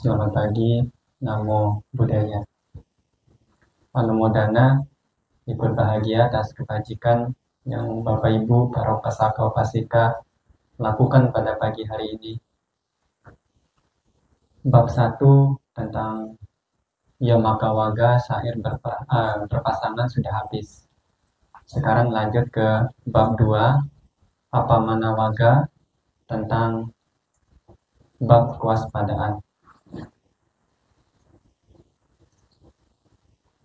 Selamat pagi, Namo Buddhaya. Anumodana ikut bahagia atas kebajikan yang Bapak Ibu para upasaka upasika lakukan pada pagi hari ini. Bab 1 tentang Yamakawaga syair berpasangan sudah habis. Sekarang lanjut ke bab 2 Apamanawaga tentang bab kewaspadaan.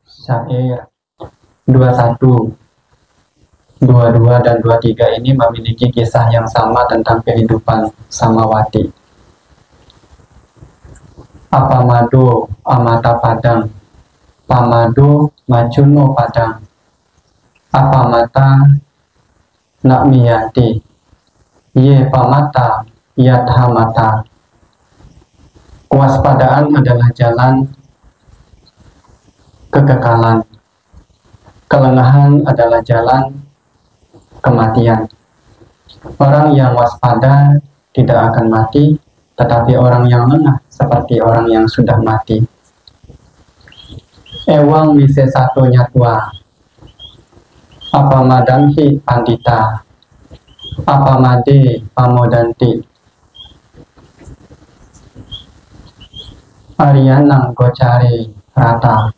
Syair 21, 22 dan 23 ini memiliki kisah yang sama tentang kehidupan samawati. Apamado amata padang, pamado macuno padang, apamata nakmiyati, ye pamata yathamata. Kewaspadaan adalah jalan kekekalan. Kelengahan adalah jalan kematian. Orang yang waspada tidak akan mati, tetapi orang yang lengah seperti orang yang sudah mati. Ewang mise satu nyatwa, apa madamhi pandita, apa made pamodanti. Ariyanang gocari rata.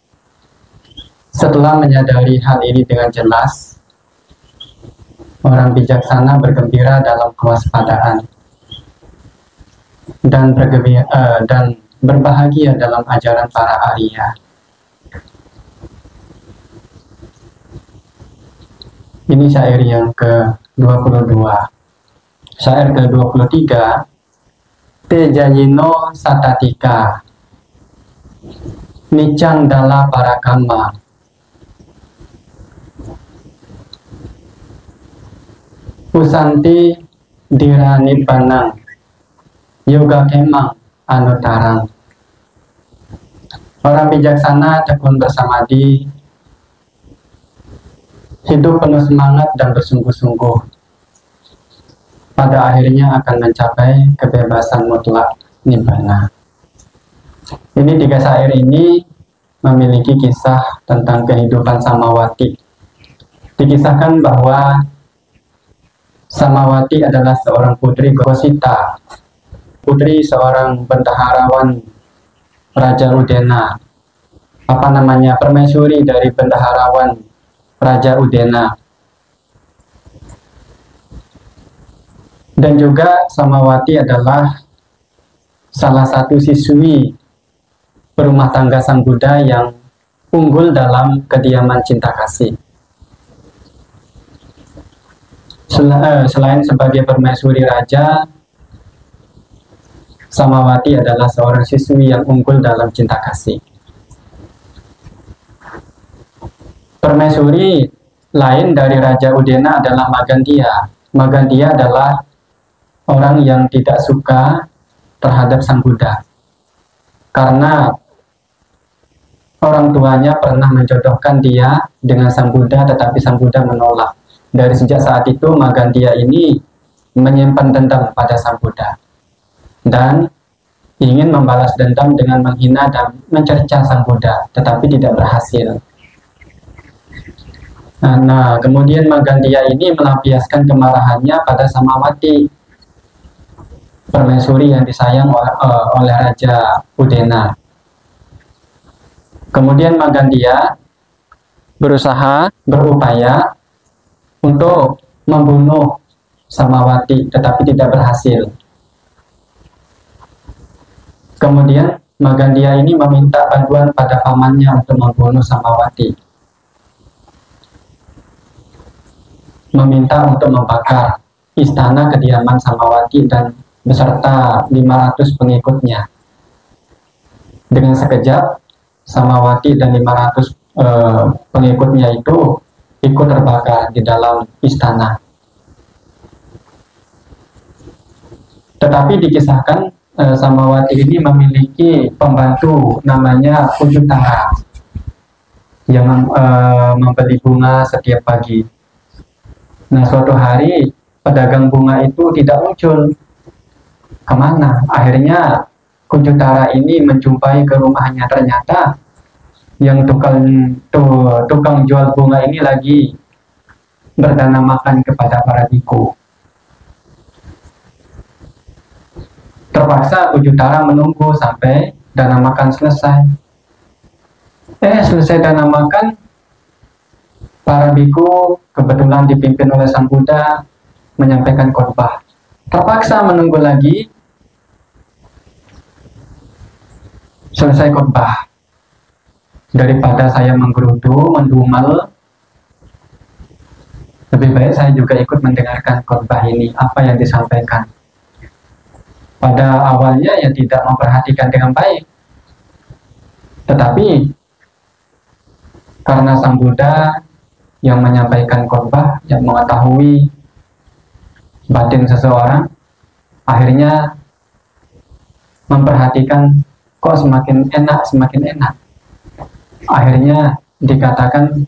Setelah menyadari hal ini dengan jelas, orang bijaksana bergembira dalam kewaspadaan dan berbahagia dalam ajaran para Arya. Ini syair yang ke-22. Syair ke-23. Tejayino satatika, nicang dala parakama. Usanti dirani panang, yoga kemang anutarang. Orang bijaksana tekun bersamadi, hidup penuh semangat dan bersungguh-sungguh. Pada akhirnya akan mencapai kebebasan mutlak nibbana. Ini 3 syair ini memiliki kisah tentang kehidupan samawati. Dikisahkan bahwa Samawati adalah seorang putri Gosita, putri seorang bendaharawan Raja Udena. Permaisuri dari bendaharawan Raja Udena. Dan juga Samawati adalah salah satu siswi berumah tangga Sang Buddha yang unggul dalam kediaman cinta kasih. Selain sebagai permaisuri raja, Samawati adalah seorang siswi yang unggul dalam cinta kasih. Permaisuri lain dari Raja Udena adalah Magantia. Magantia adalah orang yang tidak suka terhadap Sang Buddha, karena orang tuanya pernah menjodohkan dia dengan Sang Buddha, tetapi Sang Buddha menolak. Dari sejak saat itu Magantia ini menyimpan dendam pada Sang Buddha dan ingin membalas dendam dengan menghina dan mencerca Sang Buddha, tetapi tidak berhasil. Nah, kemudian Magantia ini melampiaskan kemarahannya pada Samawati, permaisuri yang disayang oleh Raja Udena. Kemudian Magantia berupaya untuk membunuh Samawati, tetapi tidak berhasil. Kemudian Magantia ini meminta bantuan pada pamannya untuk membunuh Samawati, meminta untuk membakar istana kediaman Samawati dan beserta 500 pengikutnya. Dengan sekejap Samawati dan 500 pengikutnya itu ikut terbakar di dalam istana. Tetapi dikisahkan Samawati ini memiliki pembantu namanya Ujutara yang membeli bunga setiap pagi. Nah, suatu hari pedagang bunga itu tidak muncul. Kemana? Akhirnya Kujutara ini menjumpai ke rumahnya, ternyata yang tukang jual bunga ini lagi berdana makan kepada para biku. Terpaksa Kujutara menunggu sampai dana makan selesai. Selesai dana makan, para biku kebetulan dipimpin oleh Sang Buddha menyampaikan khotbah. Terpaksa menunggu lagi, selesai khotbah. Daripada saya menggerutu, mendumel, lebih baik saya juga ikut mendengarkan khotbah ini, apa yang disampaikan. Pada awalnya ya tidak memperhatikan dengan baik, tetapi karena Sang Buddha yang menyampaikan khotbah, yang mengetahui batin seseorang, akhirnya memperhatikan, kok semakin enak. Akhirnya dikatakan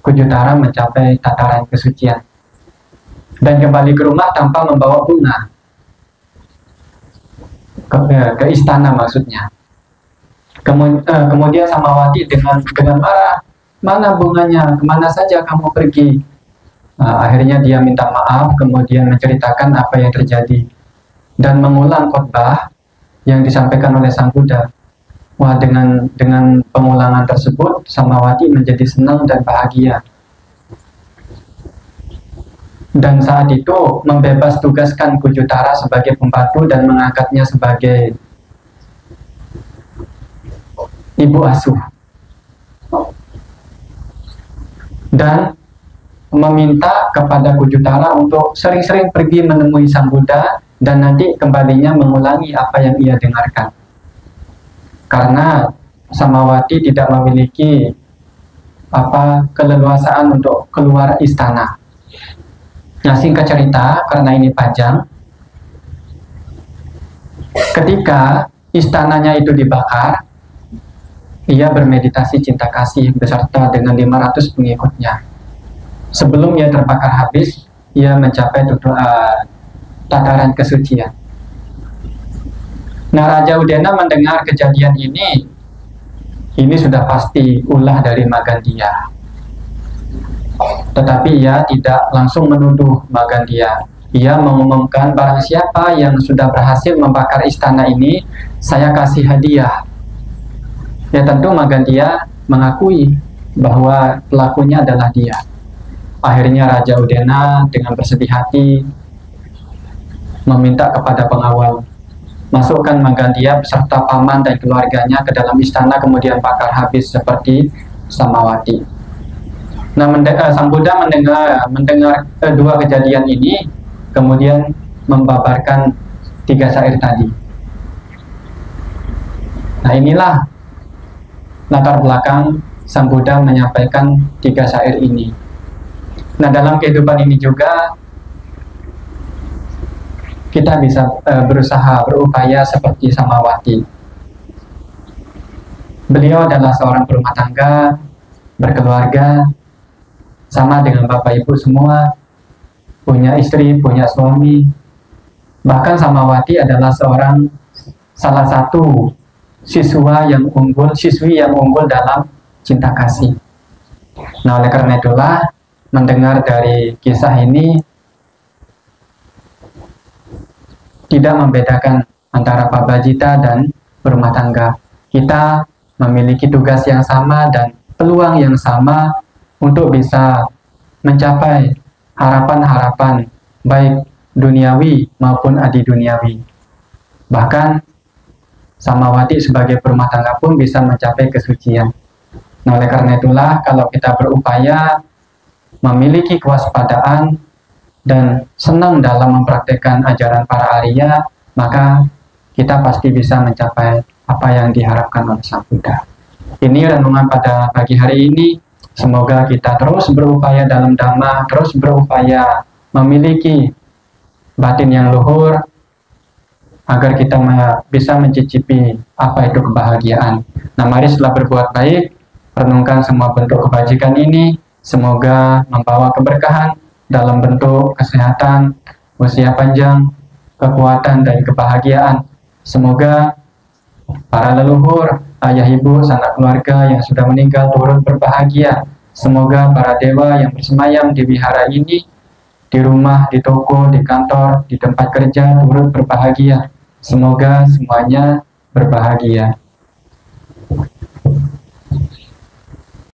Kujutara mencapai tataran kesucian dan kembali ke rumah tanpa membawa bunga ke istana maksudnya. Kemudian Samawati dengan marah, mana bunganya, kemana saja kamu pergi? Akhirnya dia minta maaf, kemudian menceritakan apa yang terjadi dan mengulang khotbah yang disampaikan oleh Sang Buddha. Wah, dengan pengulangan tersebut Samawati menjadi senang dan bahagia. Dan saat itu membebas tugaskan Kujutara sebagai pembantu dan mengangkatnya sebagai ibu asuh. Dan meminta kepada Kujutara untuk sering-sering pergi menemui Sang Buddha dan nanti kembalinya mengulangi apa yang ia dengarkan. Karena Samawati tidak memiliki keleluasaan untuk keluar istana. Nah, singkat cerita, karena ini panjang, ketika istananya itu dibakar, ia bermeditasi cinta kasih beserta dengan 500 pengikutnya. Sebelum ia terbakar habis, ia mencapai tataran kesucian. Nah, Raja Udena mendengar kejadian ini sudah pasti ulah dari Magandia. Tetapi ia tidak langsung menuduh Magandia. Ia mengumumkan, barang siapa yang sudah berhasil membakar istana ini, saya kasih hadiah. Ya tentu Magandia mengakui bahwa pelakunya adalah dia. Akhirnya Raja Udena dengan bersedih hati meminta kepada pengawal, masukkan Magandia beserta paman dan keluarganya ke dalam istana, kemudian bakar habis seperti Samawati. Nah, Sang Buddha mendengar dua kejadian ini, kemudian membabarkan 3 syair tadi. Nah, inilah latar belakang Sang Buddha menyampaikan 3 syair ini. Nah, dalam kehidupan ini juga kita bisa berupaya seperti Samawati. Beliau adalah seorang berumah tangga, berkeluarga, sama dengan Bapak Ibu semua, punya istri, punya suami. Bahkan Samawati adalah salah satu siswi yang unggul dalam cinta kasih. Nah, oleh karena itulah, mendengar dari kisah ini tidak membedakan antara Pabajita dan berumah tangga. Kita memiliki tugas yang sama dan peluang yang sama untuk bisa mencapai harapan-harapan baik duniawi maupun adi duniawi. Bahkan Samawati sebagai berumah tangga pun bisa mencapai kesucian. Nah, oleh karena itulah, kalau kita berupaya memiliki kewaspadaan dan senang dalam mempraktekkan ajaran para Arya, maka kita pasti bisa mencapai apa yang diharapkan oleh Sang Buddha. Ini renungan pada pagi hari ini. Semoga kita terus berupaya dalam Dhamma, terus berupaya memiliki batin yang luhur, agar kita bisa mencicipi apa itu kebahagiaan. Nah, mari setelah berbuat baik, renungkan semua bentuk kebajikan ini, semoga membawa keberkahan dalam bentuk kesehatan, usia panjang, kekuatan, dan kebahagiaan. Semoga Para leluhur, ayah ibu, sanak keluarga yang sudah meninggal turut berbahagia. Semoga para dewa yang bersemayam di wihara ini, di rumah, di toko, di kantor, di tempat kerja turut berbahagia. Semoga semuanya berbahagia.